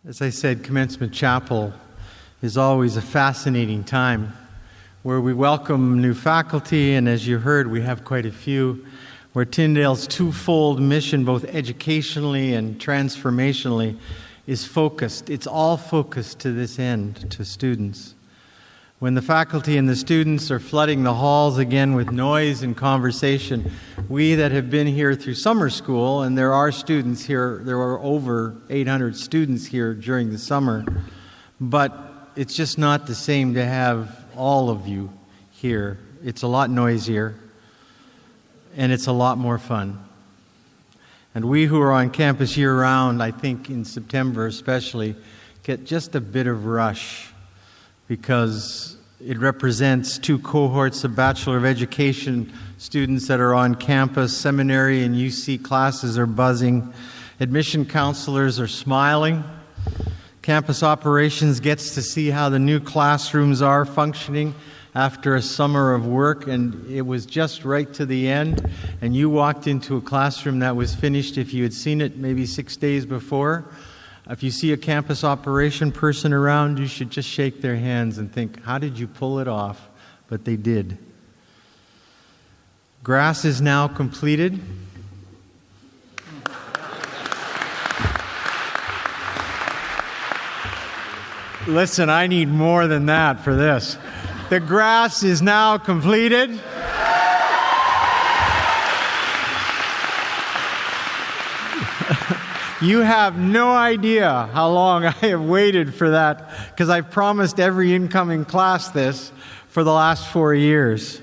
As I said, Commencement Chapel is always a fascinating time where we welcome new faculty, and as you heard, we have quite a few, where Tyndale's twofold mission, both educationally and transformationally, is focused. It's all focused to this end, to students. When the faculty and the students are flooding the halls again with noise and conversation, we that have been here through summer school, and there are students here, there are over 800 students here during the summer, but it's just not the same to have all of you here. It's a lot noisier, and it's a lot more fun. And we who are on campus year-round, I think in September especially, get just a bit of rush because it represents two cohorts of Bachelor of Education students that are on campus. Seminary and UC classes are buzzing. Admission counselors are smiling. Campus operations gets to see how the new classrooms are functioning after a summer of work, and it was just right to the end, and you walked into a classroom that was finished if you had seen it maybe 6 days before. If you see a campus operation person around, you should just shake their hands and think, how did you pull it off? But they did. Grass is now completed. Listen, I need more than that for this. The grass is now completed. You have no idea how long I have waited for that, because I've promised every incoming class this for the last 4 years.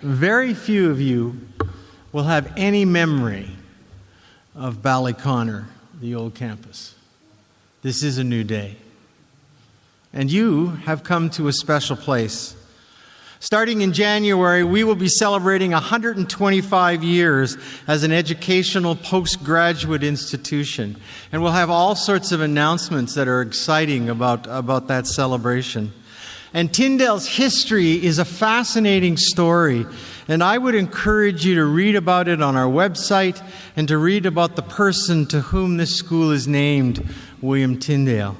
Very few of you will have any memory of Ballyconnor, the old campus. This is a new day. And you have come to a special place. Starting in January, we will be celebrating 125 years as an educational postgraduate institution. And we'll have all sorts of announcements that are exciting about that celebration. And Tyndale's history is a fascinating story. And I would encourage you to read about it on our website and to read about the person to whom this school is named, William Tyndale.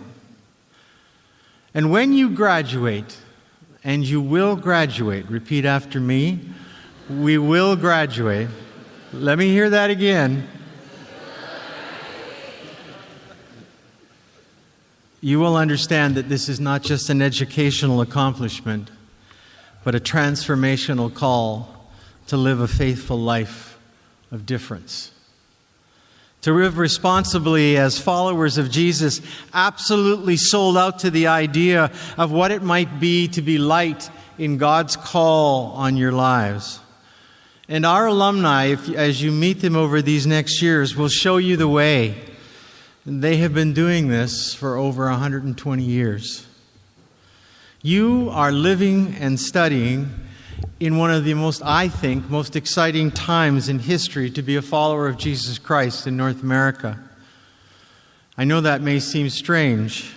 And when you graduate, and you will graduate. Repeat after me. We will graduate. Let me hear that again. You will understand that this is not just an educational accomplishment, but a transformational call to live a faithful life of difference. To live responsibly as followers of Jesus, absolutely sold out to the idea of what it might be to be light in God's call on your lives. And our alumni, as you meet them over these next years, will show you the way. They have been doing this for over 120 years. You are living and studying in one of the most exciting times in history to be a follower of Jesus Christ in North America. I know that may seem strange,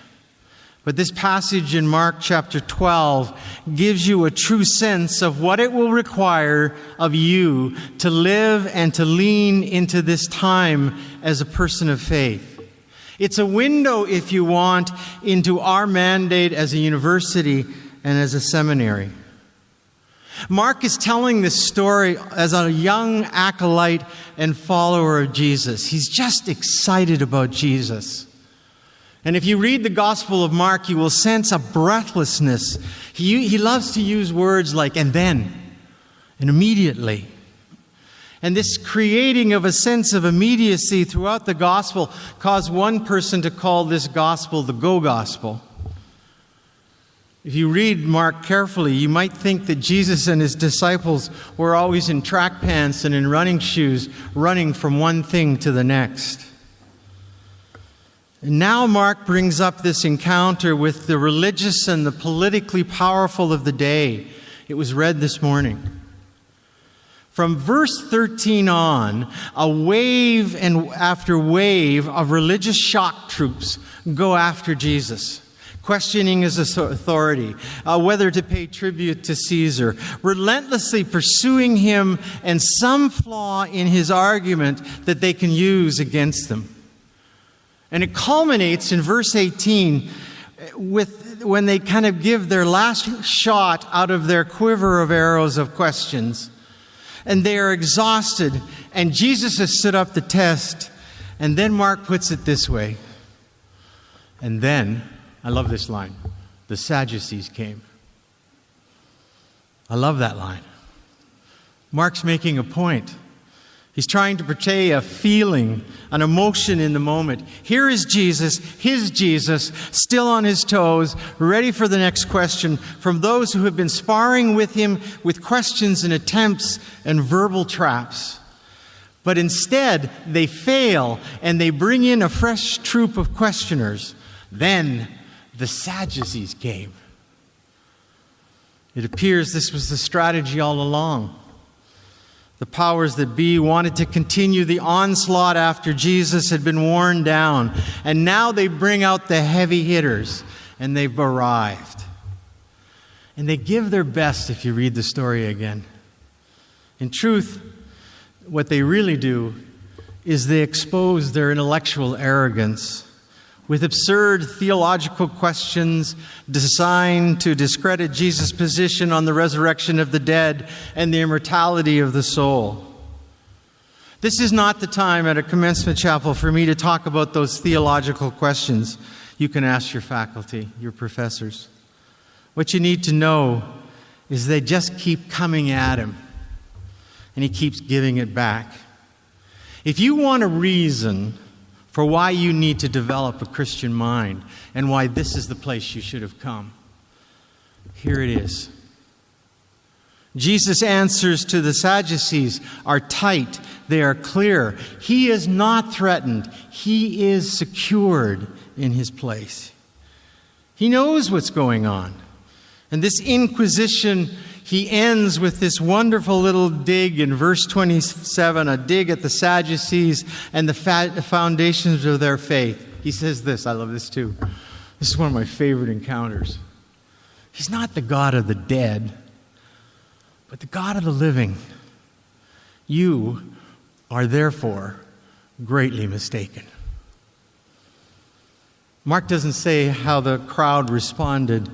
but this passage in Mark chapter 12 gives you a true sense of what it will require of you to live and to lean into this time as a person of faith. It's a window, if you want, into our mandate as a university and as a seminary. Mark is telling this story as a young acolyte and follower of Jesus. He's just excited about Jesus. And if you read the Gospel of Mark, you will sense a breathlessness. He loves to use words like, and then, and immediately. And this creating of a sense of immediacy throughout the Gospel caused one person to call this Gospel the Go Gospel. If you read Mark carefully, you might think that Jesus and his disciples were always in track pants and in running shoes, running from one thing to the next. And now Mark brings up this encounter with the religious and the politically powerful of the day. It was read this morning. From verse 13 on, a wave and after wave of religious shock troops go after Jesus, questioning his authority, whether to pay tribute to Caesar, relentlessly pursuing him and some flaw in his argument that they can use against them. And it culminates in verse 18 when they kind of give their last shot out of their quiver of arrows of questions. And they are exhausted. And Jesus has stood up the test. And then Mark puts it this way. And then, I love this line, the Sadducees came. I love that line. Mark's making a point. He's trying to portray a feeling, an emotion in the moment. Here is Jesus, his Jesus, still on his toes, ready for the next question from those who have been sparring with him with questions and attempts and verbal traps. But instead, they fail and they bring in a fresh troop of questioners. Then the Sadducees came. It appears this was the strategy all along. The powers that be wanted to continue the onslaught after Jesus had been worn down. And now they bring out the heavy hitters, and they've arrived. And they give their best if you read the story again. In truth, what they really do is they expose their intellectual arrogance with absurd theological questions designed to discredit Jesus' position on the resurrection of the dead and the immortality of the soul. This is not the time at a Commencement Chapel for me to talk about those theological questions. You can ask your faculty, your professors. What you need to know is they just keep coming at him, and he keeps giving it back. If you want a reason for why you need to develop a Christian mind and why this is the place you should have come, here it is. Jesus' answers to the Sadducees are tight. They are clear. He is not threatened. He is secured in his place. He knows what's going on. And this inquisition, he ends with this wonderful little dig in verse 27, a dig at the Sadducees and the foundations of their faith. He says this, I love this too. This is one of my favorite encounters. He's not the God of the dead, but the God of the living. You are therefore greatly mistaken. Mark doesn't say how the crowd responded,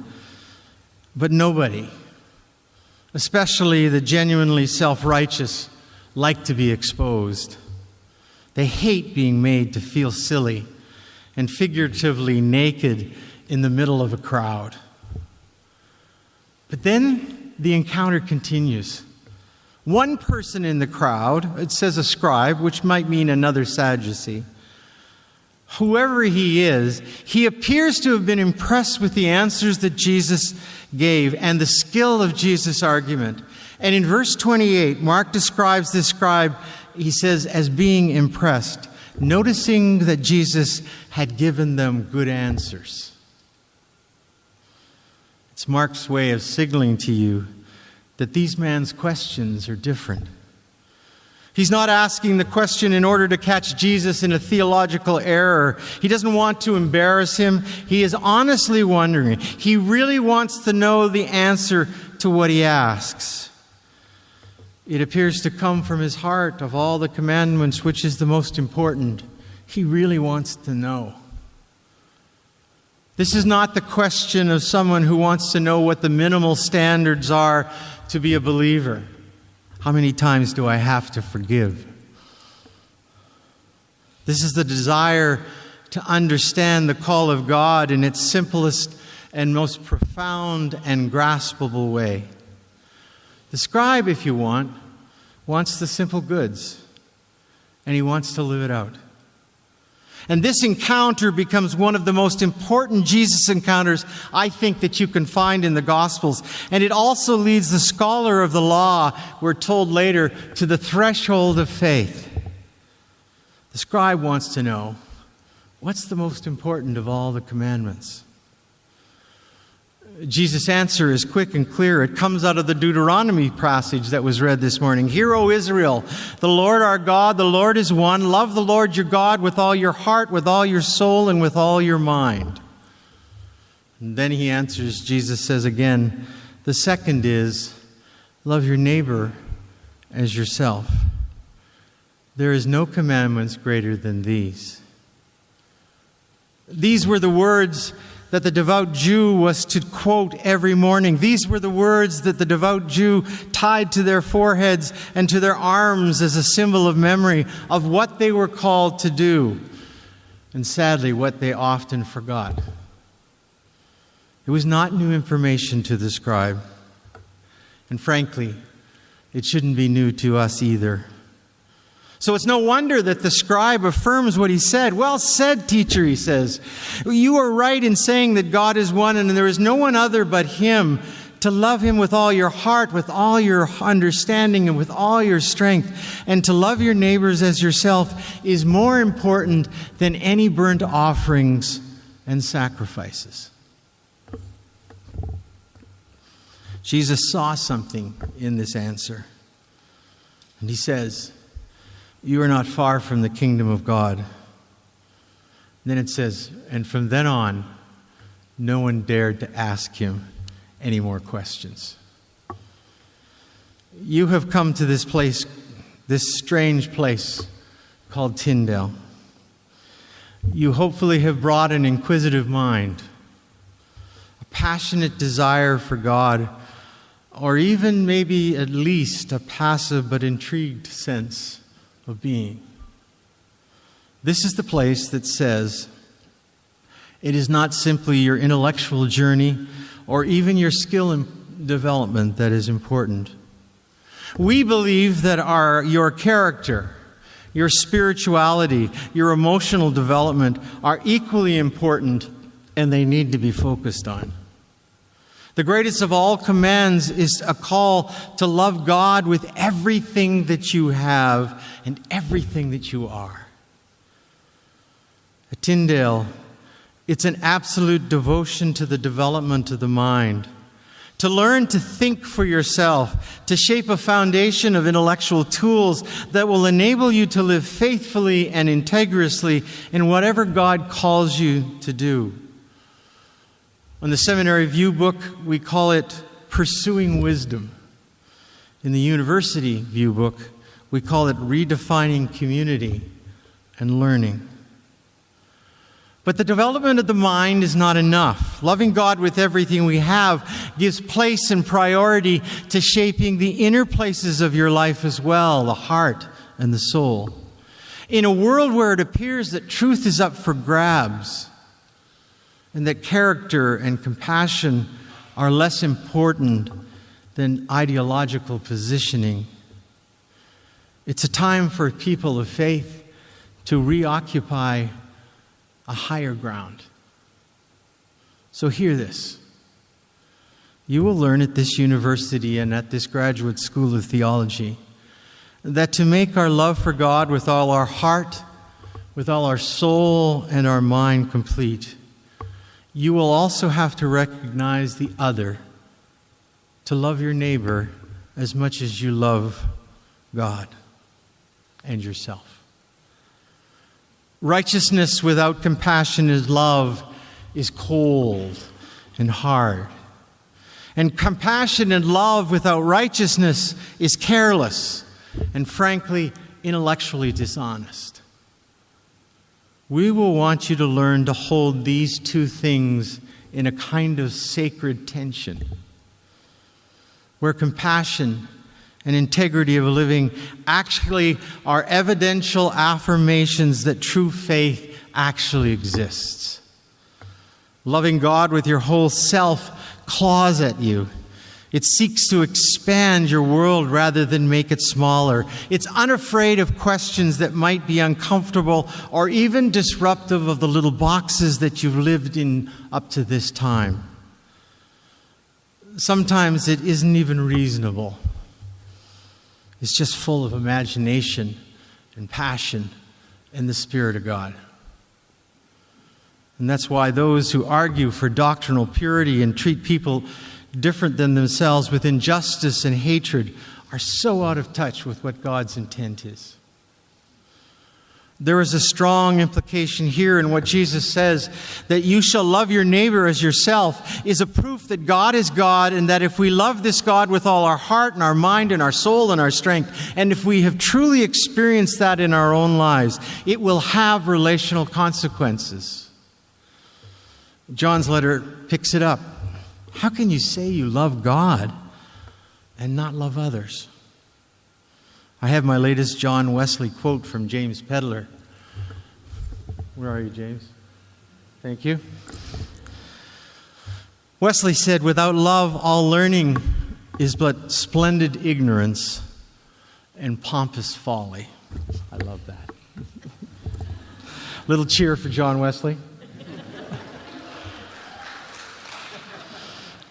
but nobody, especially the genuinely self-righteous, like to be exposed. They hate being made to feel silly and figuratively naked in the middle of a crowd. But then the encounter continues. One person in the crowd, it says a scribe, which might mean another Sadducee, whoever he is, he appears to have been impressed with the answers that Jesus gave and the skill of Jesus' argument. And in verse 28, Mark describes this scribe, he says, as being impressed, noticing that Jesus had given them good answers. It's Mark's way of signaling to you that these men's questions are different. He's not asking the question in order to catch Jesus in a theological error. He doesn't want to embarrass him. He is honestly wondering. He really wants to know the answer to what he asks. It appears to come from his heart of all the commandments, which is the most important. He really wants to know. This is not the question of someone who wants to know what the minimal standards are to be a believer. How many times do I have to forgive? This is the desire to understand the call of God in its simplest and most profound and graspable way. The scribe, if you want, wants the simple goods, and he wants to live it out. And this encounter becomes one of the most important Jesus encounters, I think, that you can find in the Gospels. And it also leads the scholar of the law, we're told later, to the threshold of faith. The scribe wants to know, what's the most important of all the commandments? Jesus' answer is quick and clear. It comes out of the Deuteronomy passage that was read this morning. Hear, O Israel, the Lord our God, the Lord is one. Love the Lord your God with all your heart, with all your soul, and with all your mind. And then he answers, Jesus says again, the second is, love your neighbor as yourself. There is no commandments greater than these. These were the words that the devout Jew was to quote every morning. These were the words that the devout Jew tied to their foreheads and to their arms as a symbol of memory of what they were called to do, and sadly, what they often forgot. It was not new information to the scribe, and frankly, it shouldn't be new to us either. So it's no wonder that the scribe affirms what he said. "Well said, teacher," he says. "You are right in saying that God is one and there is no one other but Him. To love Him with all your heart, with all your understanding, and with all your strength, and to love your neighbors as yourself is more important than any burnt offerings and sacrifices." Jesus saw something in this answer. And He says, "You are not far from the kingdom of God." And then it says, and from then on, no one dared to ask Him any more questions. You have come to this place, this strange place called Tyndale. You hopefully have brought an inquisitive mind, a passionate desire for God, or even maybe at least a passive but intrigued sense of being. This is the place that says it is not simply your intellectual journey or even your skill and development that is important. We believe that your character, your spirituality, your emotional development are equally important, and they need to be focused on. The greatest of all commands is a call to love God with everything that you have and everything that you are. At Tyndale, it's an absolute devotion to the development of the mind, to learn to think for yourself, to shape a foundation of intellectual tools that will enable you to live faithfully and integrously in whatever God calls you to do. On the seminary view book, we call it Pursuing Wisdom. In the university view book, we call it Redefining Community and Learning. But the development of the mind is not enough. Loving God with everything we have gives place and priority to shaping the inner places of your life as well, the heart and the soul. In a world where it appears that truth is up for grabs, and that character and compassion are less important than ideological positioning, it's a time for people of faith to reoccupy a higher ground. So hear this. You will learn at this university and at this graduate school of theology that to make our love for God with all our heart, with all our soul and our mind complete, you will also have to recognize the other, to love your neighbor as much as you love God and yourself. Righteousness without compassion and love is cold and hard. And compassion and love without righteousness is careless and, frankly, intellectually dishonest. We will want you to learn to hold these two things in a kind of sacred tension, where compassion and integrity of living actually are evidential affirmations that true faith actually exists. Loving God with your whole self claws at you. It seeks to expand your world rather than make it smaller. It's unafraid of questions that might be uncomfortable or even disruptive of the little boxes that you've lived in up to this time. Sometimes it isn't even reasonable. It's just full of imagination and passion and the Spirit of God. And that's why those who argue for doctrinal purity and treat people different than themselves with injustice and hatred are so out of touch with what God's intent is. There is a strong implication here in what Jesus says, that you shall love your neighbor as yourself, is a proof that God is God, and that if we love this God with all our heart and our mind and our soul and our strength, and if we have truly experienced that in our own lives, it will have relational consequences. John's letter picks it up. How can you say you love God and not love others? I have my latest John Wesley quote from James Pedler. Where are you, James? Thank you. Wesley said, "Without love, all learning is but splendid ignorance and pompous folly." I love that. Little cheer for John Wesley.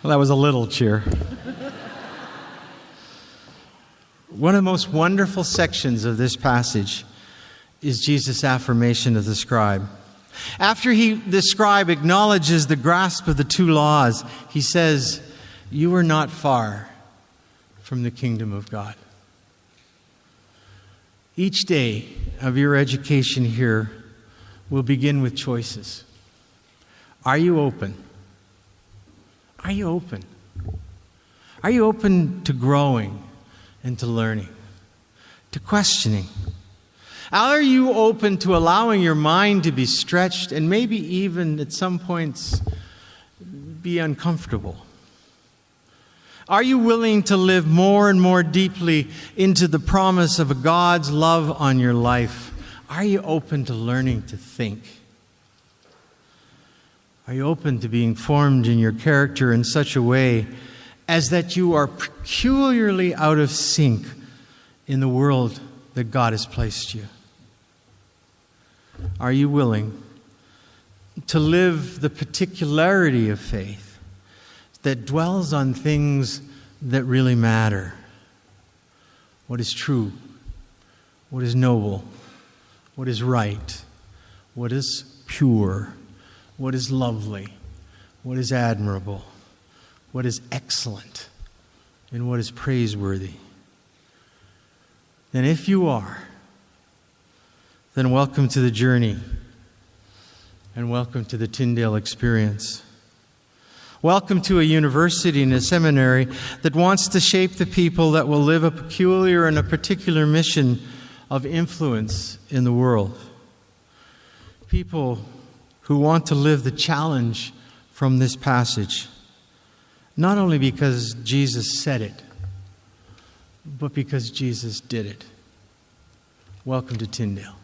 Well, that was a little cheer. One of the most wonderful sections of this passage is Jesus' affirmation of the scribe. After the scribe acknowledges the grasp of the two laws, he says, "You are not far from the kingdom of God." Each day of your education here will begin with choices. Are you open? Are you open? Are you open to growing and to learning, to questioning? Are you open to allowing your mind to be stretched and maybe even at some points be uncomfortable? Are you willing to live more and more deeply into the promise of a God's love on your life? Are you open to learning to think? Are you open to being formed in your character in such a way as that you are peculiarly out of sync in the world that God has placed you? Are you willing to live the particularity of faith that dwells on things that really matter? What is true? What is noble? What is right? What is pure? What is lovely? What is admirable? What is excellent? And what is praiseworthy? And if you are, then welcome to the journey and welcome to the Tyndale experience. Welcome to a university and a seminary that wants to shape the people that will live a peculiar and a particular mission of influence in the world. People who want to live the challenge from this passage, not only because Jesus said it, but because Jesus did it. Welcome to Tyndale.